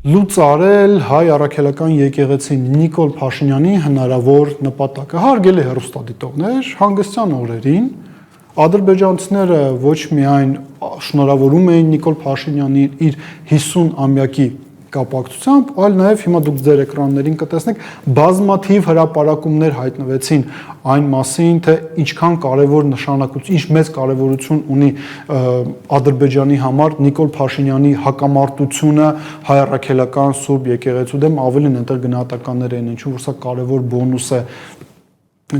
լուծարել հայ առաքելական եկեղեցի Նիկոլ Փաշինյանի հնարավոր նպատակը։ Հարգելի հեռուստադիտողներ, հանգստյան օրերին ադրբեջանցիները ոչ միայն շնորհավորում էին Նիկոլ Փաշինյանին իր 50-ամյակի կապակցությամբ, այլ նաև հիմա դուք ձեր էկրաններին կտեսնեք բազմաթիվ հրապարակումներ հայտնվեցին այն մասին, թե ինչքան կարևոր նշանակություն, ինչ մեծ կարևորություն ունի Ադրբեջանի համար Նիկոլ Փաշինյանի հակամարտությունը հայ առաքելական Սուրբ եկեղեցու դեմ, ավելին այնտեղ գնահատականներ են ինչու որ սա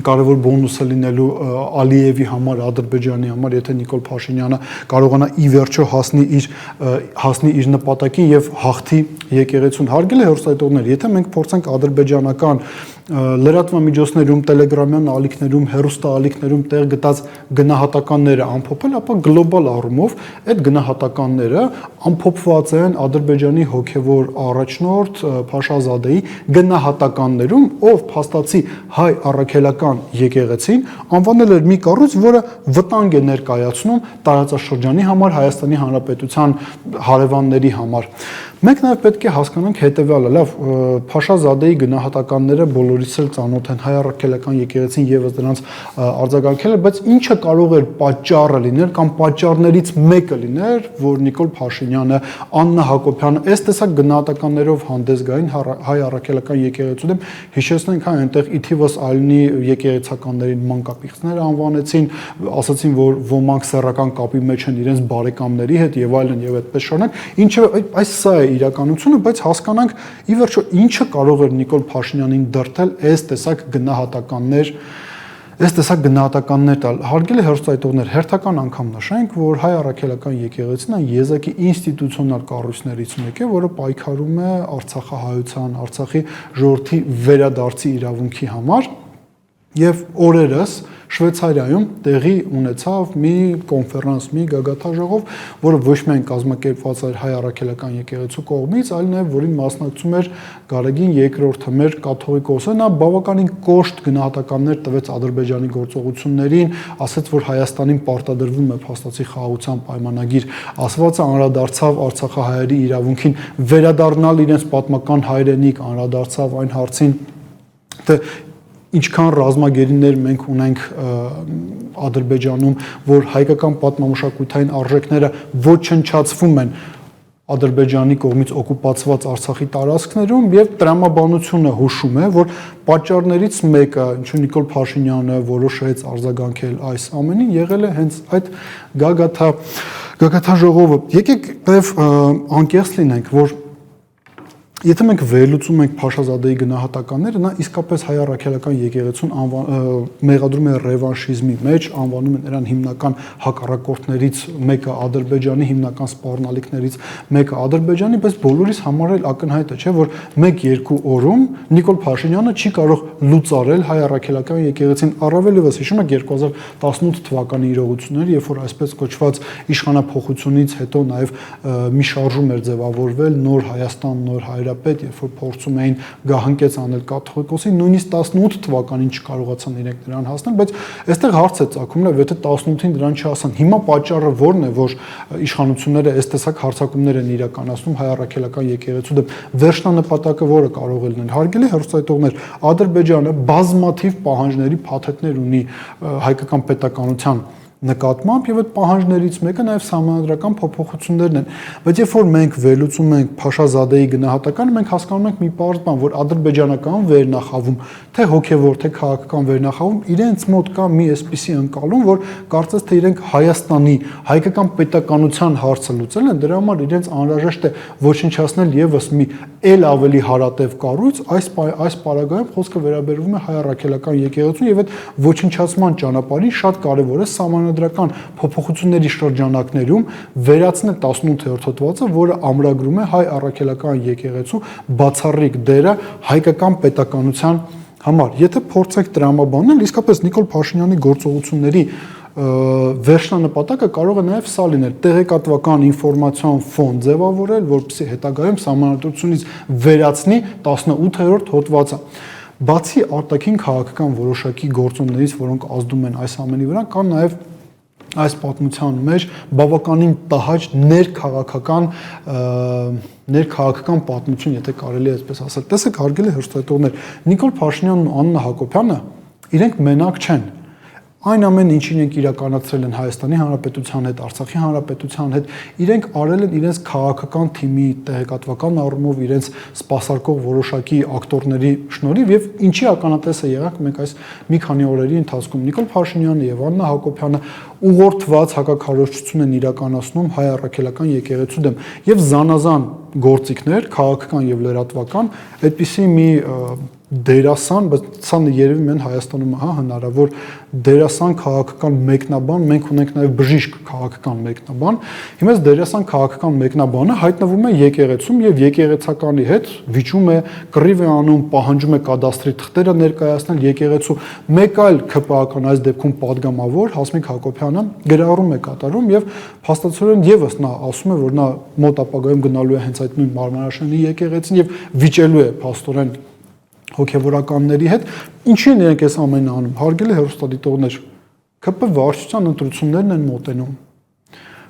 կարևոր բոնուս է լինելու Ալիևի համար, Ադրբեջանի համար, եթե Նիկոլ Փաշինյանը կարողանա ի վերջո հասնի իր նպատակին եւ հաղթի եկեղեցուն։ Հարգելի հեռուստադիտողներ, եթե մենք փորձենք ադրբեջանական լրատվամիջոցներում, տելեգրամյան ալիքներում, հեռուստաալիքներում տեղ գտած գնահատականները ամփոփել, ապա գլոբալ առումով այդ գնահատականները ամփոփված են Ադրբեջանի հոգևոր առաջնորդ Փաշազադեի գնահատականներում, ով փաստացի հայ առաքելական եկեղեցին անվանել էր մի կառույց, որը վտանգ է ներկայացնում տարածաշրջանի համար, Հայաստանի Հանրապետության հարևանների համար։ Մենք նաև պետք է հասկանանք հետևյալը, լավ, Փաշազադեի գնահատականները բոլորիս էլ ծանոթ են, հայ առաքելական եկեղեցին եւս դրանց արձագանքել է, բայց ինչը կարող էր պատճառը լինել կամ պատճառներից մեկը լիներ, որ Նիկոլ Փաշինյանը, Աննա Հակոբյանը այս տեսակ գնահատականներով հանդես գային հայ առաքելական եկեղեցու դեմ, հիշեցնենք, հա, այնտեղ ի թիվս այլնի եկեղեցականներին մանկապիղծներ անվանեցին, ասացին, որ ոմանք սեռական կապի մեջ են իրենց բարեկամների հետ եւ այլն եւ այդպես շարունակ, ինչը այս սա է իրականությունը, բայց հասկանանք ի վերջո ինչը կարող էր Նիկոլ Փաշինյանին դրդել այս տեսակ գնահատականներ տալ։ Հարգելի հեռուստադիտողներ, հերթական անգամ նշենք, որ հայ առաքելական եկեղեցին այն եզակի ինստիտուցիոնալ կառույցներից մեկը է, որը պայքարում է Արցախահայության, Արցախի ժողովրդի վերադարձի իրավունքի համար, եւ օրերս Շվեյցարիայում տեղի ունեցավ մի կոնֆերանս, մի գագաթաժողով, որը ոչ միայն կազմակերպված էր հայ առաքելական եկեղեցու կողմից, այլ նաև որին մասնակցում էր Գարեգին II մեր կաթողիկոսը, նա բավականին կոշտ գնահատականներ տվեց Ադրբեջանի գործողություններին, ասաց, որ Հայաստանին պարտադրվում է փաստացի խաղաղության պայմանագիր, ասված է անդրադարձավ արցախահայերի իրավունքին վերադառնալ իրենց պատմական հայրենիք, անդրադարձավ այն հարցին, թե ինչքան ռազմագերիներ մենք ունենք Ադրբեջանում, որ հայկական պատմամշակութային արժեքները ոչնչացվում են Ադրբեջանի կողմից օկուպացված Արցախի տարածքներում եւ տրամաբանությունը հուշում է, որ պատճառներից մեկը, ինչու Նիկոլ Փաշինյանը որոշեց արձագանքել այս ամենին, եղել է հենց այդ գագաթաժողովը։ Եկեք նաև անկեղծ լինենք, որ եթե մենք վերլուծում ենք Փաշազադեի գնահատականները, նա իսկապես հայ առաքելական եկեղեցուն մեղադրում է ռևանշիզմի մեջ, անվանում է նրան հիմնական հակառակորդներից մեկը, Ադրբեջանի հիմնական սպառնալիքներից մեկը Ադրբեջանի, բայց բոլորիս համար էլ ակնհայտ է, չէ, որ 1-2 օրում Նիկոլ Փաշինյանը չի կարող լուծարել հայ առաքելական եկեղեցին, առավել ևս հիշում եք 2018 թվականի իրողությունները, երբ որ այսպես կոչված իշխանափոխությունից հետո նաև մի շարժում էր ձևավորվել նոր Հայաստան, նոր Հայրապետ, երբ որ փորձում էին գահընկեց անել կաթողիկոսին, նույնիսկ 18 թվականին չկարողացան իրենք նրան հասնել, բայց այստեղ հարց է ծագում, լավ, եթե 18-ին դրան չհասան, հիմա պատճառը ո՞րն է, որ իշխանությունները այս տեսակ հարձակումներ են իրականացնում հայ առաքելական եկեղեցու դեմ, վերջնանպատակը որը կարող է լինել։ Հարգելի հեռուստադիտողներ, Ադրբեջանը բազմաթիվ պահանջների փաթեթներ ունի հայկական պետականության նկատմամբ եւ այդ պահանջներից մեկը նաեւ սահմանադրական փոփոխություններն են, բայց երբ որ մենք վերլուծում ենք Փաշազադեի գնահատականը, մենք հասկանում ենք մի պարզ բան, որ ադրբեջանական վերնախավում, թե հոգեվոր, թե քաղաքական վերնախավում, իրենց մոտ կա մի այսպիսի ընկալում, որ կարծես թե իրենք Հայաստանի հայկական պետականության հարցը լուծել են, դրա համար իրենց անհրաժեշտ է ոչնչացնել եւս մի ել ավելի հարատև կառույց, այս պարագայում խոսքը վերաբերվում է հայ առաքելական եկեղեցուն եւ այդ ոչնչացման ճանապարհին շատ կարեւոր է սահմանադրական փոփոխությունների շրջանակներում վերացնել 18-րդ հոդվածը, որը ամրագրում է հայ առաքելական եկեղեցու բացառիկ դերը հայկական պետականության համար։ Եթե փորձենք տրամաբանել, իսկապես Նիկոլ Փաշինյանի գործողությունների վերջնանպատակը կարող է նաև սա լինել տեղեկատվական ինֆորմացիոն ֆոն ձևավորել, որպեսզի հետագայում սահմանադրությունից վերացնի 18-րդ հոդվածը։ Բացի արտաքին քաղաքական որոշակի գործոններից, որոնք ազդում են այս ամենի վրա, կան նաև այս պատմության մեջ բավականին տհաճ ներքաղաքական ներքաղաքական պատմություն, եթե կարելի է այսպես ասել։ Տեսեք, հարգելի հեռուստադիտողներ, Նիկոլ Փաշինյանն ու Աննա Հակոբյանը իրենք մենակ չեն։ Այն ամեն ինչին իրենք իրականացրել են Հայաստանի Հանրապետության հետ, Արցախի Հանրապետության հետ, իրենք արել են իրենց քաղաքական թիմի տեղեկատվական առումով իրենց սպասարկող որոշակի ակտորների շնորհիվ եւ ինչի ականատես է եղանք մենք այս մի քանի օրերի ընթացքում։ Նիկոլ Փաշինյանը եւ Աննա Հակոբյանը ուղղորդված հակաքարոզչություն են իրականացնում հայ առաքելական եկեղեցու դեմ եւ զանազան գործիքներ, քաղաքական եւ լրատվական, այդպիսի մի դերասան, բայց սա երևի մեն Հայաստանում հնարավոր դերասան քաղաքական մեկնաբան, մենք ունենք նաև բժիշկ քաղաքական մեկնաբան։ Հիմա դերասան քաղաքական մեկնաբանը հայտնվում է եկեղեցում եւ եկեղեցականի հետ վիճում է, կռիվ է անում, պահանջում է կադաստրի թղթերը ներկայացնել եկեղեցու։ Մեկ այլ ԿՊԱ-ական այս դեպքում падգամավոր Հասմիկ Հակոբյանը գրառում է կատարում եւ փաստացիորեն եւս նա ասում է, որ նա մոտ ապագայում գնալու է հենց այդ նույն Մարմարաշենի եկեղեցին եւ վիճելու է փաստորեն հոգևորականների հետ, ինչի են իրենք այս ամենը անում, հարգելի հեռուստադիտողներ, ԿՊ վարչության ընտրություններն են մոտենում,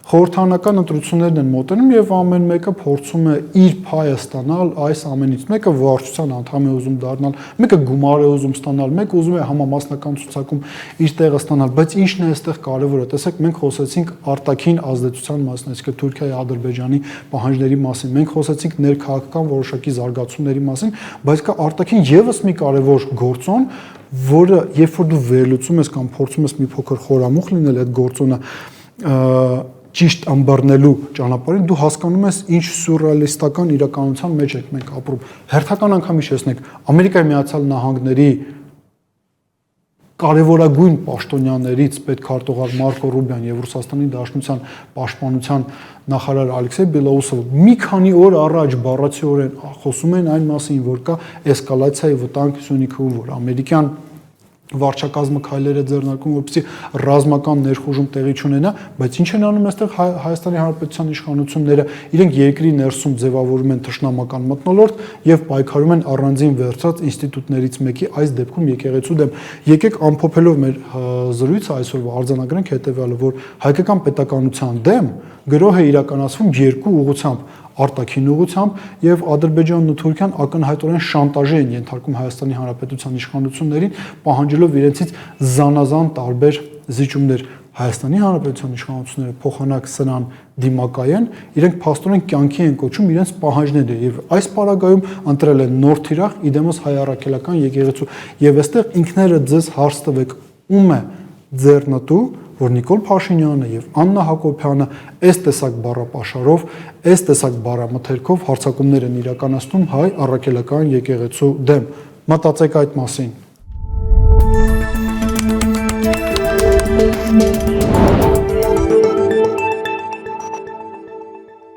խորհրդարանական ընտրություններն են մոտենում եւ ամեն մեկը փորձում է իր փայը ստանալ այս ամենից, մեկը վարչության անդամ է ուզում դառնալ, մեկը գումար է ուզում ստանալ, մեկը ուզում է համամասնական ցուցակում իր տեղը ստանալ, բայց ինչն է այստեղ կարևորը, տեսեք, մենք խոսեցինք արտաքին ազդեցության մասին, այսինքն Թուրքիայի, Ադրբեջանի պահանջների մասին, մենք խոսեցինք ներքաղաքական որոշակի զարգացումների մասին, բայց կա արտաքին եւս մի կարևոր գործոն, որը երբ որ դու վերլուծում ես կամ փորձում ես մի փոքր խորամուխ լինել այդ գործոնը ճիշտ ըմբռնելու ճանապարհին դու հասկանում ես ինչ սյուրռեալիստական իրականության մեջ ենք մենք ապրում։ Հերթական անգամ հիշեցնենք Ամերիկայի Միացյալ Նահանգների կարևորագույն պաշտոնյաներից պետքարտուղար Մարկո Ռուբիան եւ Ռուսաստանի Դաշնության պաշտպանության նախարար Ալեքսեյ Բելոուսովը մի քանի օր առաջ բառացիորեն խոսում են այն մասին, որ կա էսկալացիայի վտանգ Սյունիքում, որ ամերիկյան վարչակազմը քայլեր է ձեռնարկում, որպեսզի ռազմական ներխուժում տեղի չունենա, բայց ինչ են անում այստեղ Հայաստանի Հանրապետության իշխանությունները, իրենք երկրի ներսում ձևավորում են թշնամական մթնոլորտ եւ պայքարում են առանձին վերցրած ինստիտուտներից մեկի, այս դեպքում եկեղեցու դեմ։ Եկեք ամփոփելով մեր զրույցը այսօրվա արձանագրենք հետեւյալը, որ հայկական պետականության դեմ գրոհ է իրականացվում երկու ուղղությամբ, արտաքին ուղղությամբ եւ Ադրբեջանն ու Թուրքիան ակնհայտորեն շանտաժի են ենթարկում Հայաստանի Հանրապետության իշխանություններին, պահանջելով իրենցից զանազան տարբեր զիջումներ։ Հայաստանի Հանրապետության իշխանությունները փոխանակ սրան դիմակայեն, իրենք փաստորեն կյանքի են կոչում իրենց պահանջները եւ այս պարագայում ընտրել են նոր թիրախ իդեմս հայ առաքելական եկեղեցու եւ այստեղ ինքները ձեզ հարց տվեք ում է ձեռնտու, որ Նիկոլ Փաշինյանը եւ Աննա Հակոբյանը այս տեսակ բառապաշարով, այս տեսակ բառամթերքով հարձակումներ են իրականացնում հայ առաքելական եկեղեցու դեմ։ Մտածեք այդ մասին։